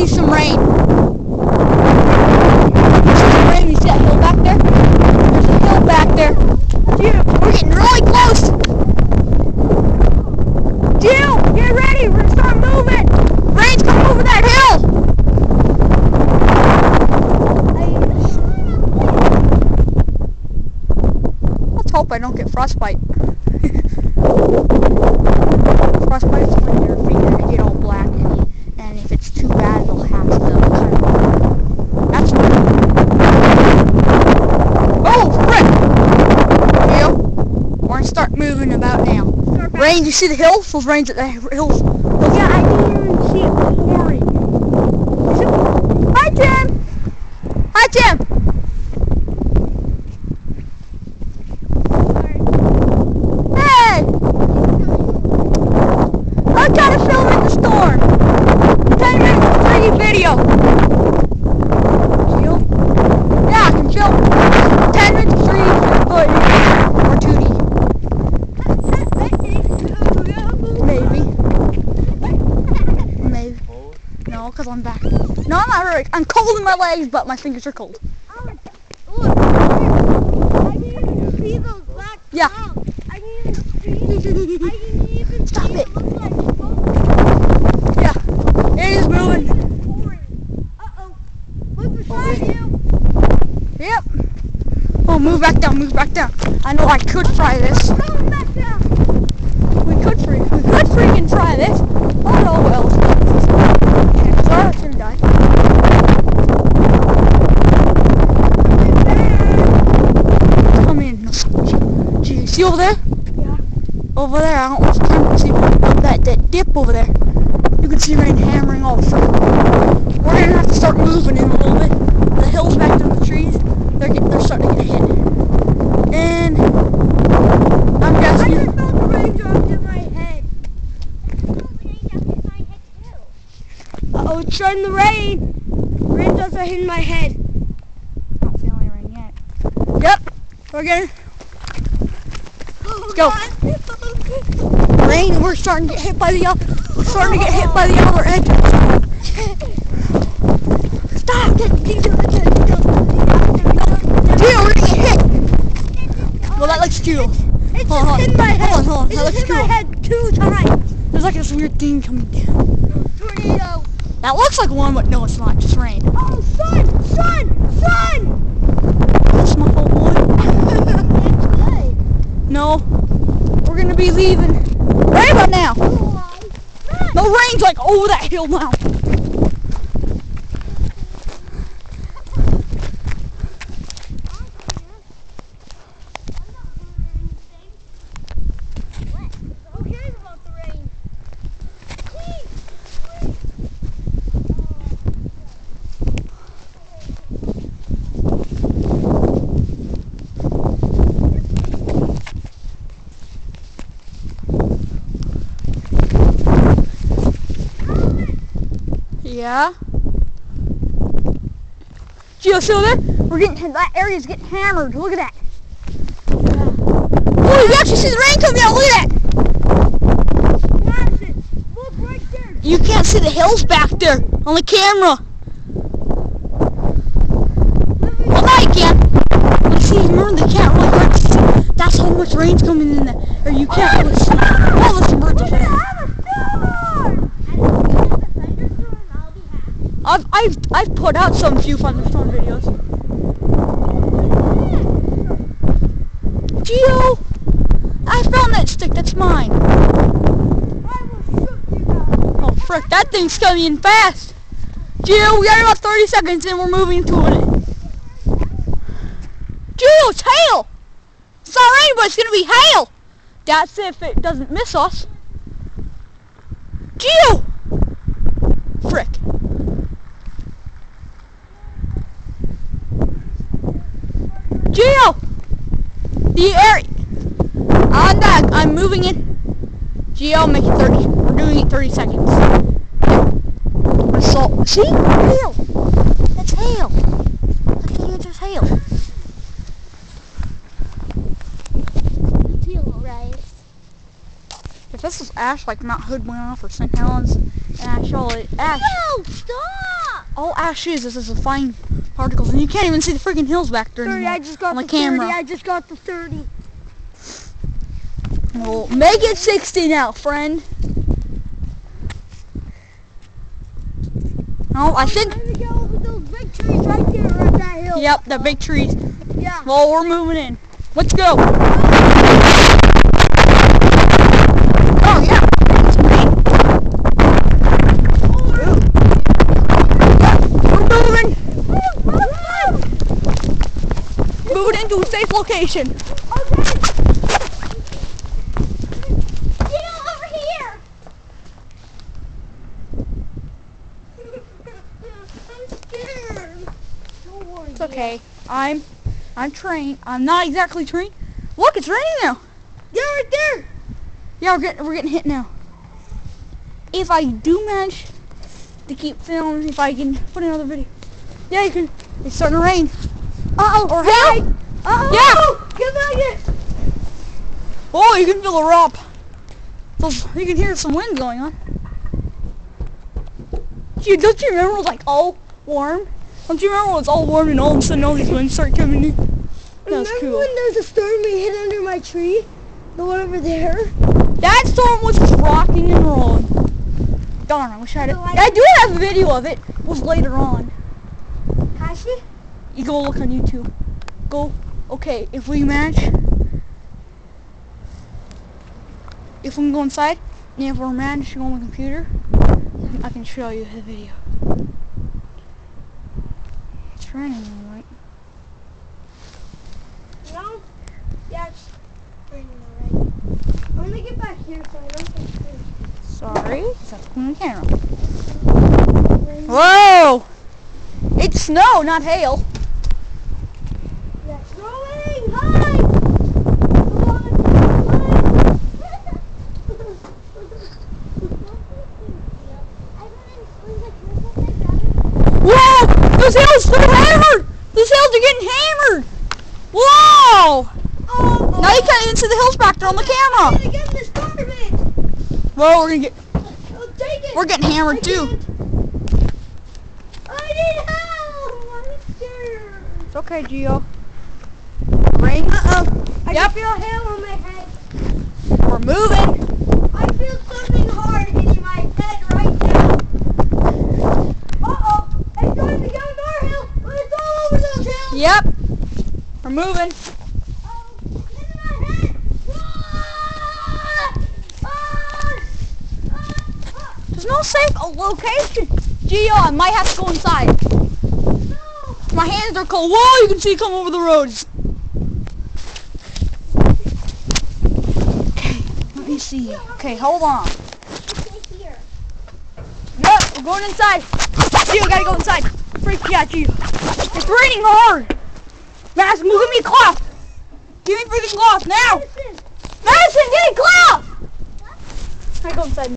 see some rain. You see that hill back there? There's a hill back there. Dude, we're getting really close. Dude, get ready. We're gonna start moving. Rain's coming over that hill. Let's hope I don't get frostbite. Frostbite's when your fingers get all black, and if it's too bad, they'll have to kind of. That's what. Oh, frick! Yep. We're gonna start moving about now. Rain, you see the hills? Those rains at the hills. Yeah, I didn't even see it pouring. Hi, Tim! Hi, Tim! Hey! I'm trying to film in the storm. 10-minute free video. Yeah, I can film 10 minutes free video or 2D. Maybe. Maybe. No, because I'm back. No, I'm not really. I'm cold in my legs, but my fingers are cold. Look, I didn't even see those black clouds. I didn't even Stop see it. It looks like smoke. Yeah, it is moving. Uh-oh. Look beside you. Yep. Oh, move back down, move back down. I know I could try this. Going back down. We could freaking try this. Oh no, well. Yeah, sorry, it's gonna die. Come in. Gee, see over there? Yeah. Over there, I don't want the camera to see that dip over there. You can see rain hammering all through. We're gonna have to start moving in a little bit. The hills back to the trees, they're starting to get hit. And I'm guessing. I just felt the raindrops in my head. Uh-oh, it's starting to rain. Raindrops are hitting my head. Not feeling any rain yet. Yep, we're gonna. Let's go. Rain, we're starting to get hit by the other edge. Stop! Dude, we're gonna get hit. Well, that looks cool. It's just hit my head. Hold on. It That just looks hit my cool. head 2 times. There's like this weird thing coming down. Tornado. That looks like one, but no, it's not. Just rain. Oh, sun! That's my whole boy. That's good. No, we're gonna be leaving right about now. No, rain's like over that hill now. Who cares about the rain? Yeah. Gio, still there? We're getting, that area's getting hammered. Look at that. Oh, you actually see the rain coming out. Look at that. Look right there. You can't see the hills back there on the camera. Well, now you can. You see, remember, they can't really hard to see. That's how much rain's coming in there. Or you can't really see. Oh, there's some birds up there. I've put out some few thunderstorm videos. Gio, I found that stick. That's mine. Oh frick! That thing's coming in fast. Gio, we got about 30 seconds and we're moving to it. Gio, it's hail. It's not rain, but it's gonna be hail. That's if it doesn't miss us. Gio! Frick. Gio! The area! I'm moving it. Gio, make it 30. We're doing it 30 seconds. Assault. See? Hail! That's hail. Look at you, there's hail. Right. If this was ash like Mount Hood went off or St. Helens, Ash, ash. No, stop! All ash is a fine particles, and you can't even see the freaking hills back there 30, anymore I just got on the the camera. 30, I just got the 30. Well, make it 60 now, friend. Oh, I think. Trying to get over those big trees right there at that hill. Yep, the big trees. Yeah. Well, we're moving in. Let's go. Oh yeah, it's rain. We're moving. Moving into a safe location. Okay. Get over here. I'm scared. Don't worry. It's okay. I'm trained. I'm not exactly trained. Look, it's raining now. Yeah, right there. Yeah, we're getting hit now. If I do manage to keep filming, if I can put another video. Yeah, you can. It's starting to rain. Uh-oh. Or hail. Uh-oh. Yeah. Get back here. Oh, you can feel the rump. You can hear some wind going on. Don't you remember it was like all warm? Don't you remember when it was all warm and all of a sudden all these winds start coming in? That was Remember cool. when there's a storm we hid under my tree? The one over there? That storm was just rocking and rolling. Darn, I wish I had it. No, I- I do have a video of it. It was later on. Has she? You go look on YouTube. Go. Okay, if we match. If we can go inside, and if we're managed to go on the computer, I can show you the video. It's raining, right? No? Yeah, it's raining already. I'm gonna get back here so I don't get sick. Sorry, that's on the camera. Whoa! It's snow, not hail. Yeah, it's snowing! Hi! Come on! Whoa! Those hills are hammered! Those hills are getting hammered! Whoa! Oh, Now you can't even see the hills back there on the camera. I'm gonna get this garbage! Whoa, Oh, take it! we're getting hammered I too. can't. I need help! I'm scared. It's okay, Gio. Rain. Uh-oh. I Yep. can feel hail on my head. We're moving. I feel something hard hitting my head right now. Uh-oh. It's going to go down hill, but it's all over those hills. Yep. We're moving. Oh, it's in my head. Ah! Ah! Ah! There's no safe location. Gio, I might have to go inside. No! My hands are cold. Whoa, you can see come over the roads. Okay, let me see. Okay, hold on. Okay, here. Yep, we're going inside. Gio, gotta go inside. Freak yeah, Gio. It's raining hard. Madison, give me a cloth. Give me freaking cloth now. Listen. Madison, get a cloth. I go inside.